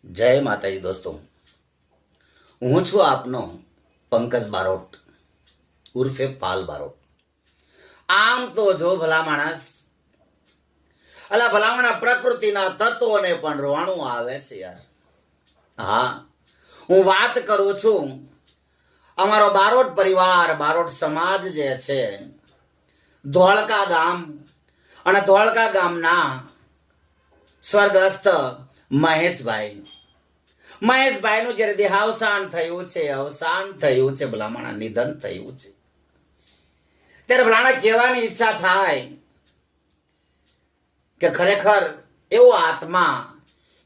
જય માતાજી દોસ્તો, હું છું આપનો પંકજ બારોટ ઉર્ફે પાલ બારોટ. આમ તો જો ભલા માણસ અલા ભલામણા પ્રકૃતિના તત્વોને પણ રોવાણું આવે છે યાર. હા, હું વાત કરું છું અમારો બારોટ પરિવાર, બારોટ સમાજ જે છે, ધોળકા ગામ અને ધોળકા ગામના સ્વર્ગસ્થ મહેશભાઈનું જ્યારે દેહાવસાન થયું છે, ભલામણા નિધન થયું છે, ત્યારે ભલાણા કહેવાની ઈચ્છા થાય કે ખરેખર એવો આત્મા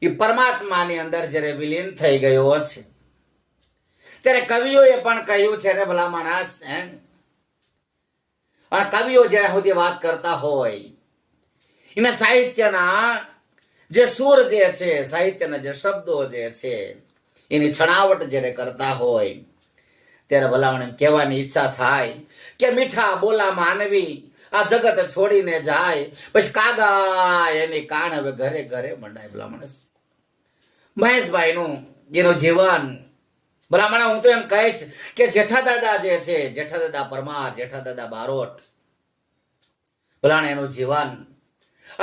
એ પરમાત્માની અંદર જ્યારે વિલીન થઈ ગયો છે, ત્યારે કવિઓએ પણ કહ્યું છે ને ભલા માણસ અને કવિઓ જ્યાં સુધી વાત કરતા હોય એના સાહિત્યના જે સૂર જે છે, સાહિત્યના જે શબ્દો જે છે, એની છણાવટ જ્યારે કરતા હોય ત્યારે ભલામણ કહેવાની ઈચ્છા થાય કે મીઠા બોલા માનવી આ જગત છોડીને જાય, પછી કાગા એની કાન હવે ઘરે ઘરે મંડાય. ભલામણ મહેશભાઈનું એનું જીવન ભલામણ હું તો એમ કહીશ કે જેઠા દાદા જે છે, જેઠા દાદા પરમાર, જેઠા દાદા બારોટ, ભલામણ એનું જીવન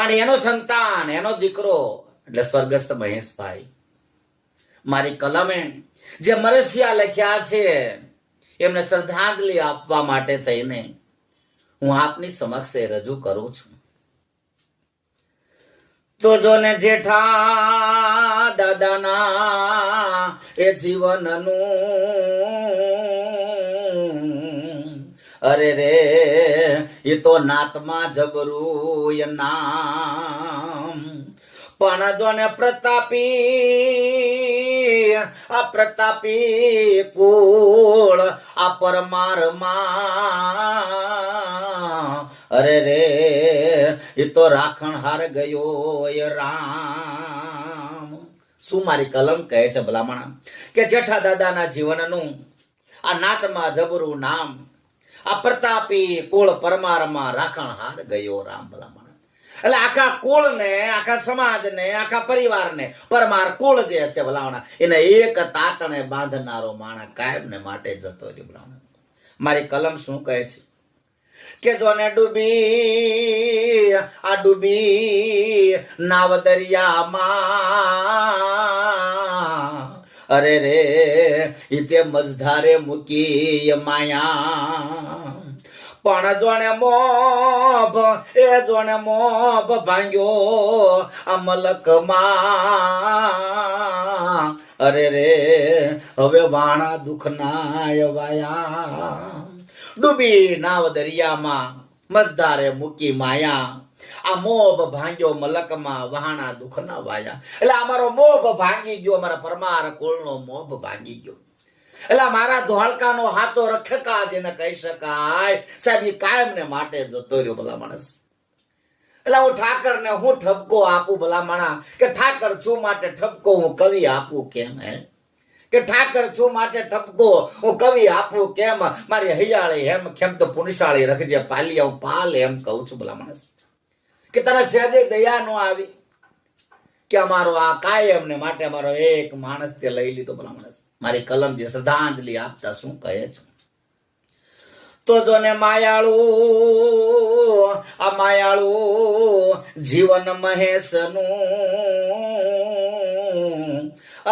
અને એનો સંતાન, એનો દીકરો એટલે સ્વર્ગસ્થ મહેશભાઈ, મારી કલમે જે મરસિયા લખ્યા છે એમને શ્રદ્ધાંજલિ આપવા માટે થઈને હું આપની સમક્ષ રજૂ કરું છું. તો જો ને જેઠા દાદાના એ જીવનનું અરે રે એ તો નાતમાં જબરું નામ, પણ જો ને પ્રતાપી કુળ આ પરમારમાં અરે રે એ તો રાખણહાર ગયો એ રામ. શું મારી કલમ કહે છે ભલામણા કે જેઠા દાદાના જીવનનું આ નાતમાં જબરું નામ, આ પ્રતાપી કુળ પરમારમાં રાખણહાર ગયો રામ. ભલામણ એટલે આખા કુળને, આખા સમાજને, આખા પરિવારને પરમાર કુળ જે છે ભલામણા એને એક તાતણે બાંધનારો માણસ કાયમ ને માટે જતો રહ્યો. ભલામણા મારી કલમ શું કહે છે કે જોને ડૂબી નાવ દરિયામાં અરે રે ઇતે મજધારે મૂકી માયા, પણ જોને મોભ ભાંગ્યો આ મલકમાં અરે રે હવે વાણા દુઃખના વાયા. ડૂબી નાવ દરિયામાં મજધારે મૂકી માયા, આ મોભ ભાંગ્યો મલકમાં વહાણા દુઃખના વાયા. એટલે અમારો મોભ ભાંગી ગયો, અમારા પરમાર કુળનો મોભ ભાંગી ગયો. એટલે મારા ધોળકાનો હાથો રખકા જેને કહી શકાય સાહેબ, એ કાયમ ને માટે જતો રહ્યો. ભલા માણસ એટલે હું ઠાકર ને હું ઠપકો આપું ભલા માણા કે ઠાકર છું માટે ઠપકો હું કવિ આપું કેમ? કે ઠાકર છું માટે ઠપકો હું કવિ આપું કેમ? મારી હૈયાળી હેમ ખેમ તો પુનિશાળી રખજે પાલિયા હું પાલ એમ કહું છું. ભલા માણસ કે તને સહેજે દયા નો આવી કે અમારો આ કાયમ ને માટે અમારો એક માણસ તે લઈ લીધો. ભલા માણસ મારી કલમ જે શ્રદ્ધાંજલિ આપતા શું કહે છે તો જો ને માયાળું જીવન મહેશનું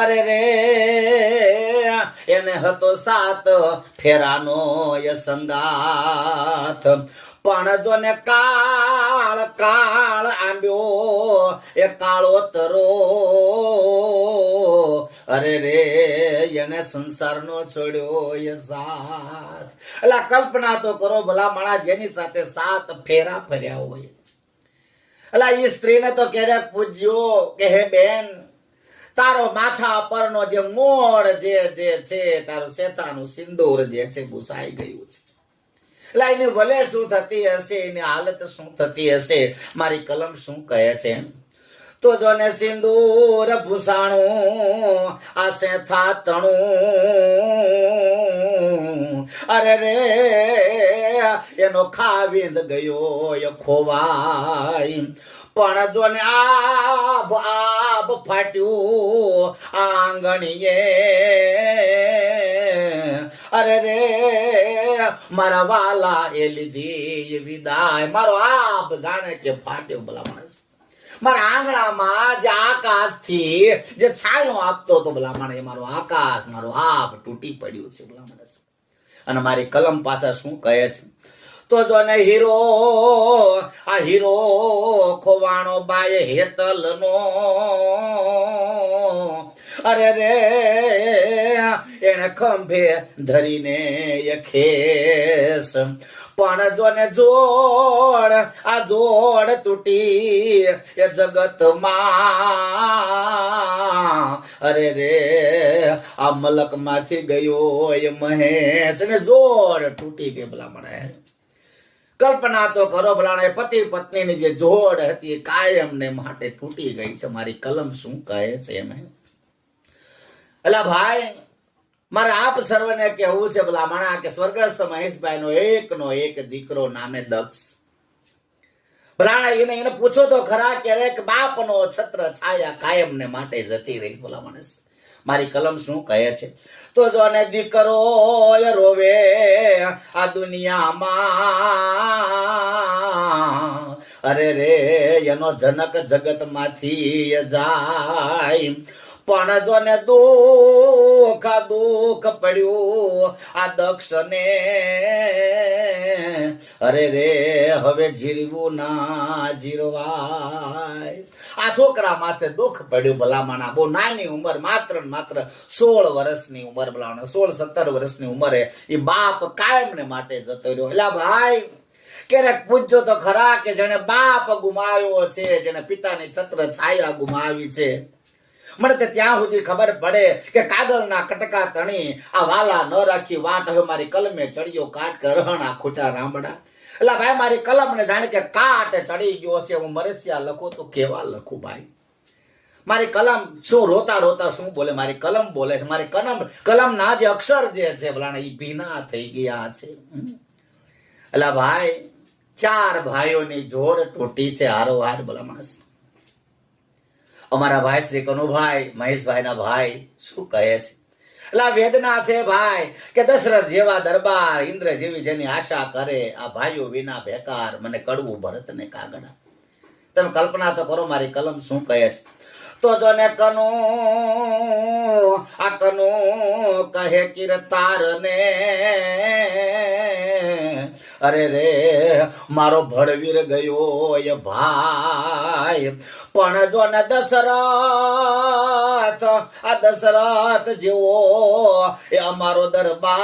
અરે રે એને હતો 7 ફેરાનો સંગાથ, પણ જો ને કાળ આંબ્યો એ કાળો તરો અરે રે એને સંસારનો છોડ્યો એ સાથ. એટલે કલ્પના તો કરો ભલા માણા જેની સાથે 7 ફેરા ફર્યા હોય. એટલે એ સ્ત્રીને તો ક્યારેક પૂજ્યો કે હે બેન, તારો માથા પરનો જે મોડ જે છે, તારું શેતાનું સિંદૂર જે છે ભૂસાઈ ગયું છે. એટલે એની ભલે શું થતી હશે, એની હાલત શું થતી હશે, મારી કલમ શું કહે છે તો જો ને સિંદૂર ભૂસાણું આ શેથા તણું અરે રે એનો ખાવીંદ ગયો ખોવાય, પણ જો ને આબ આબ ફાટ્યું આંગણીએ અરે રે મારા વાલા એ લીધી વિદાય મારો આબ જાણે કે ફાટ્યો ભલા માણસ મારા આંગણામાં જે આકાશ થી જે છાયો આપતો હતો ભલા માણસ મારો આકાશ મારો આબ તૂટી પડ્યું છે ભલા માણસ અને મારી કલમ પાછા શું કહે છે તો જો ને હીરો ખોવાણો બાય હેતલ નો અરે રે એને ખંભે ધરીને ખેસ પણ જો ને જોડ આ જોડ તૂટી એ જગતમાં અરે રે આ મલક માંથી ગયો એ મહેશ ને જોડ તૂટી ગઈ ભલા મને કલ્પના તો કરો ભલાણે પતિ પત્નીની જે જોડ હતી કાયમ ને માટે તૂટી ગઈ છે મારી કલમ શું કહે છે એમ એલા ભાઈ મારે આપ સર્વને કહેવું છે ભલામણા કે સ્વર્ગસ્થ મહેશભાઈ નો એક દીકરો નામે દક્ષ ભલાણા એને પૂછો તો ખરા કે બાપનો છત્ર છાયા કાયમ ને માટે જતી રહી ભલા માણસ મારી કલમ શું કહે છે તો જો ને દીકરો રોવે આ દુનિયામાં અરે રે એનો જનક જગત માંથી જાય પણ જો ને દુઃખ પડ્યું આ દક્ષ ને અરે રે હવે જીરવું ના જીરવાય આ છોકરા માથે દુઃખ પડ્યું ભલામણા બહુ નાની ઉંમર માત્ર 16 વર્ષની ઉંમર ભલામણા 16-17 વર્ષની ઉંમરે એ બાપ કાયમ ને માટે જતો રહ્યો એલા ભાઈ ક્યારેક પૂછજો તો ખરા કે જેને બાપ ગુમાવ્યો છે જેને પિતાની છત્ર છાયા ગુમાવી છે મને તો ત્યાં સુધી ખબર પડે કે કાગળના કટકા તણી આ વાલા ન રાખી વાટ હવે મારી કલમે ચડ્યો કાટ કરહણા ખોટા રામડા એટલે ભાઈ મારી કલમ ને જાણે કે કાટ ચડી ગયો છે હું મરસિયા લખું તો કેવા લખું ભાઈ મારી કલમ શું રોતા રોતા શું બોલે મારી કલમ બોલે છે મારી કલમ ના જે અક્ષર જે છે ભલાણા એ ભીના થઈ ગયા છે એટલે ભાઈ 4 ભાઈઓની જોડ તૂટી છે હારો હાર ભલા માણસ અમારા ભાઈ શ્રી કનુભાઈ મહેશભાઈ ના ભાઈ શું કહે છે એટલે વેદના છે ભાઈ કે દશરથ જેવા દરબાર ઇન્દ્ર જેવી જેની આશા કરે આ ભાઈઓ વિના બેકાર મને કડવું ભરત ને કાગડા તમે કલ્પના તો કરો મારી કલમ શું કહે છે તો જો ને કનુ કહે કિરતાર ને અરે રે મારો ભડવીર ગયો એ ભાઈ પણ જો ને દશરથ જેવો એ અમારો દરબાર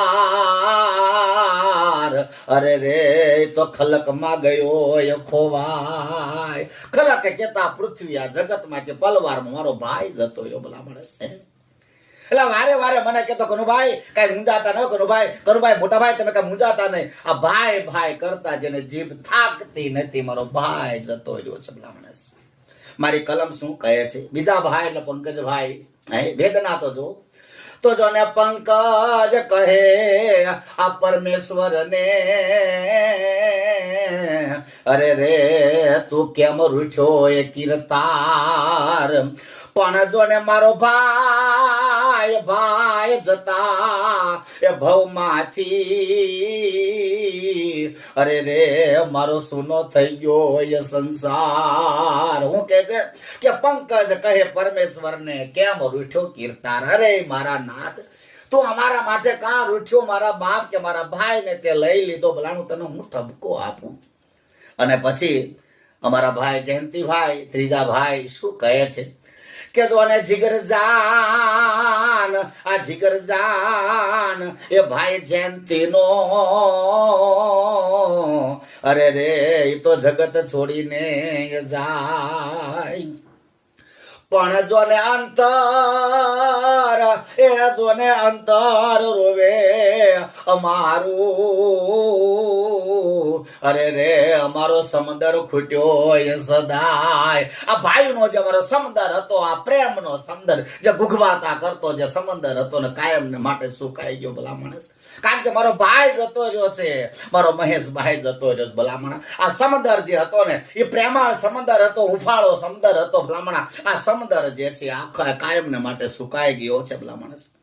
અરે રે તો ખલક માં ગયો એ ખોવાય ખલક કેતા પૃથ્વી આ જગત માંથી પલવાર મારો ભાઈ જતો રહ્યો ભલા મળે છે એટલે વારે વારે મને કહેતો કનુભાઈ કઈ મૂંઝાતા ન કનુભાઈ મોટા ભાઈ તમે કઈ મૂંઝાતા નહીં આ ભાઈ ભાઈ કરતા જેને જીભ થાકતી નથી મારો ભાઈ જતો રહ્યો છે ભલા માણસ મારી કલમ શું કહે છે બીજા ભાઈ એટલે પંકજભાઈ વેદના તો જો તો જો ને પંકજ કહે આ પરમેશ્વર ને અરે રે તું કેમ રૂઠ્યો એ કીર્તાર પણ જો ને મારો ભાઈ જતા એ ભવમાંથી અરે રે મારો સુનો થઈ ગયો એ સંસાર હું કે છે કે પંકજ કહે પરમેશ્વર ને કેમ રૂઠ્યો કીર્તાર અરે મારા નાથ તું અમારા માટે કાં રૂઠ્યો મારા બાપ કે મારા ભાઈ ને તે લઈ લીધો ભલાનું તને હું ઠપકો આપું અને પછી અમારા ભાઈ જયંતિભાઈ ત્રીજા ભાઈ શું કહે છે કે જો ને જીગરજાન એ ભાઈ જયંતિ નો અરે રે એ તો જગત છોડીને જાય પણ જોને અંતર એ જોને અંતર રોવે અમારું અરે રે અમારો સમંદર ખૂટ્યો એ સદાય આ ભાઈનો જે અમારો સમંદર હતો આ પ્રેમનો સમંદર જે ભૂખવાતા કરતો જે સમંદર હતો ને કાયમ ને માટે સુકાઈ ગયો ભલા માણસ કારણ કે મારો ભાઈ જતો રહ્યો છે મારો મહેશભાઈ જતો રહ્યો ભલામણા આ સમંદર જે હતો ને એ પ્રેમાળ સમંદર હતો હુંફાળો સમંદર હતો ભલામણા આ સમંદર જે છે આખા કાયમ ને માટે સુકાઈ ગયો છે ભલા માણસ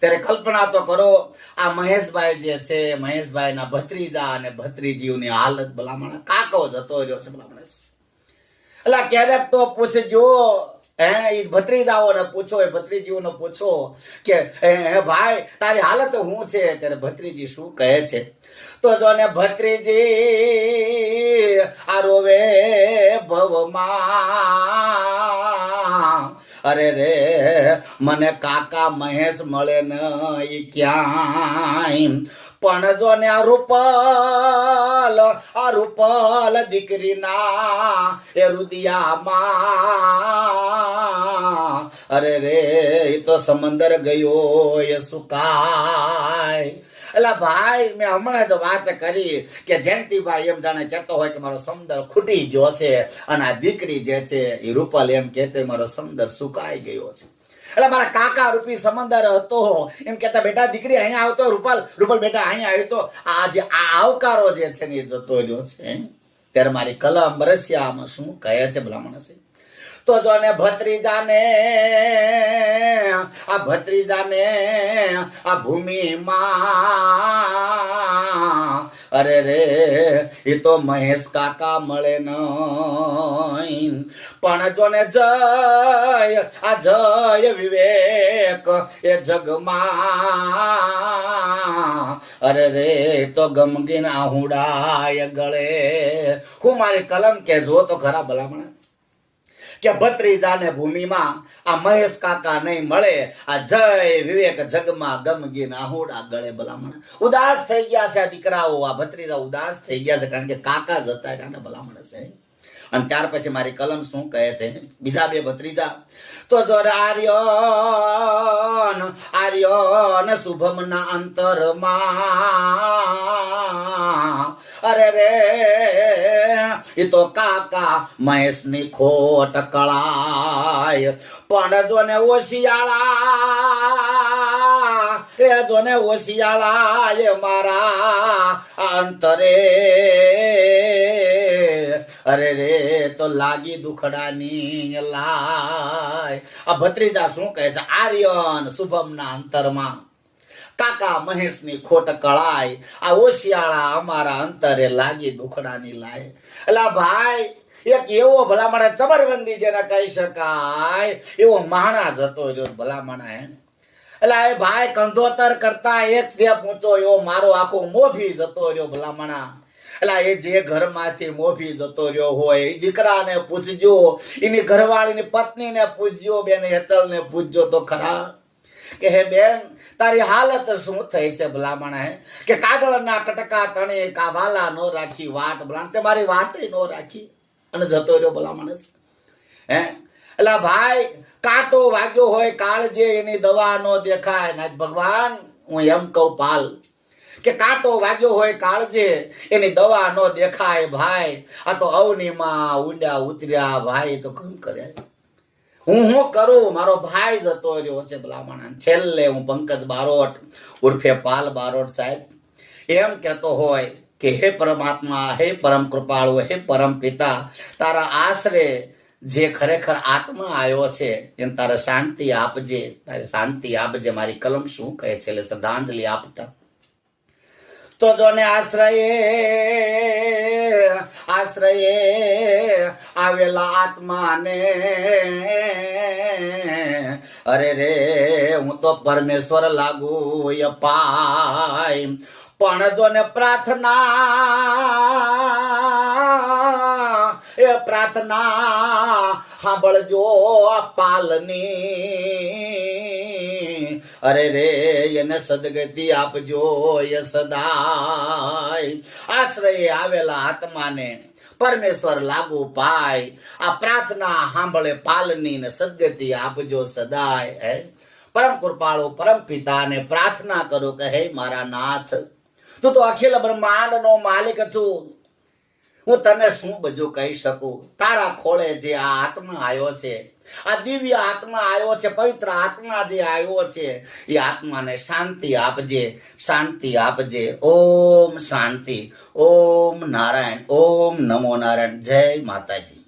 ત્યારે કલ્પના તો કરો આ મહેશભાઈ જે છે મહેશભાઈના ભત્રીજા અને ભત્રીજીઓની હાલત ભલામણા કાકો જતો રહ્યો છે ભલા માણસ એટલે ક્યારેક તો પૂછજો ભત્રીજાઓને પૂછો એ ભત્રીજીઓને પૂછો કે ભાઈ તારી હાલત શું છે ત્યારે ભત્રીજી શું કહે છે તો જો ને ભત્રીજી આ રોવે ભવમાં અરે રે મને કાકા મહેશ મળે ને ઈ ક્યાંય પણ જો ને આ રૂપલ દીકરીના એ રુદિયામાં અરે રે એ તો સમંદર ગયો એ સુકાય એટલે ભાઈ મેં હમણાં જ વાત કરી કે જયંતિભાઈ એમ જાણે કહેતો હોય કે મારો સમંદર ખૂટી ગયો છે અને આ દીકરી જે છે એ રૂપલ એમ કહેતો મારો સમંદર સુકાઈ ગયો છે એટલે મારા કાકા રૂપી સમંદર હતો એમ કેતા બેટા દીકરી અહીંયા આવતો રૂપલ બેટા અહીંયા આવ્યો તો આ જે આ આવકારો જે છે ને એ જતો રહ્યો છે ત્યારે મારી કલમ બરસ્યામાં શું કહે છે ભલા માણસે તો જો ને ભત્રીજાને આ ભૂમિમાં અરે રે એ તો મહેશ કાકા મળે નહીં પણ જો ને જય વિવેક એ જગમાં અરે રે તો ગમગીન આહુડાય ગળે હું મારી કલમ કે જો તો ખરા ભલામણા કે ભત્રીજાને ભૂમિમાં આ મહેશ કાકા નહીં મળે આ જય વિવેક જગમાં ગમગીન આહુડા ગળે ભલામણ ઉદાસ થઈ ગયા છે આ દીકરાઓ આ ભત્રીજા ઉદાસ થઈ ગયા છે કારણ કે કાકા જતા રહ્યા ભલામણ છે અને ત્યાર પછી મારી કલમ શું કહે છે બીજા બે ભત્રીજા તો જો આર્યન શુભમના અંતરમાં અરે રે એ તો કાકા મહેશની ખોટ કળાય પણ જો ને ઓશિયાળા એ મારા અંતરે અરે રે તો લાગી દુખડાની લાય આ ભત્રીજા શું કહે છે આર્યન શુભમના અંતરમાં કાકા મહેશની ખોટ કળાય આ ઓશિયાળા અમારા અંતરે લાગી દુખડાની લાય એટલે ભાઈ એક એવો ભલામણા જબરબંધી જેને કહી શકાય એવો માણસ હતો જો ભલામણા એટલે એ ભાઈ કંધોતર કરતા એક સ્ટેપ ઊંચો એવો મારો આખો મોભી જતો રહ્યો ભલામણા એટલે એ જે ઘરમાંથી મોભી જતો રહ્યો હોય એ દીકરાને પૂછજો એની ઘરવાળીની પત્નીને પૂછજો બેન હેતલને પૂછજો તો ખરા કે હે બેન તારી હાલત શું થઈ છે ભલામણા કે કાગળના કટકા તણે કાવાલા નો રાખી વાટ ભલાણ તે મારી વાટ નો રાખી અને જતો રહ્યો ભલામણ એટલે ભાઈ કાંટો વાગ્યો હોય કાળજે એની દવા નો દેખાય ને ભગવાન હું એમ કહું પાલ કે કાંટો વાગ્યો હોય કાળજે એની દવા નો દેખાય ભાઈ આ તો અવનીમાં ઊંડા ઉતર્યા ભાઈ તો કેમ કરે હું કરું મારો ભાઈ જતો રહ્યો છે ભલામણ છેલ્લે હું પંકજ બારોટ ઉર્ફે પાલ બારોટ સાહેબ એમ કહેતો હોય કે હે પરમાત્મા હે પરમ કૃપાળુ હે પરમ પિતા તારા આશરે જે ખરેખર આત્મા આવ્યો છે એને તારે શાંતિ આપજે મારી કલમ શું કહે છે એટલે શ્રદ્ધાંજલિ આપતા તો જોને આશ્રયે આવેલા આત્માને અરે રે હું તો પરમેશ્વર લાગુ અપાય પણ જોને પ્રાર્થના સાંભળજો પાલની અરે રે એને સદગતિ આપજો એ સદાય આશ્રય આવેલા આત્માને પરમેશ્વર લાગુ પાય આ પ્રાર્થના સાંભળે પાલની ને સદગતિ આપજો સદાય. હે પરમ કૃપાળુ પરમ પિતાને પ્રાર્થના કરું કે હે મારા નાથ, તું તો અખિલ બ્રહ્માંડ નો માલિક છું. હું તને શું બધું કહી શકું? તારા ખોળે જે આ આત્મા આવ્યો છે, આ દિવ્ય આત્મા આવ્યો છે, પવિત્ર આત્મા જે આવ્યો છે, એ આત્માને શાંતિ આપજે, શાંતિ આપજે. ઓમ શાંતિ. ઓમ નારાયણ. ઓમ નમો નારાયણ. જય માતાજી.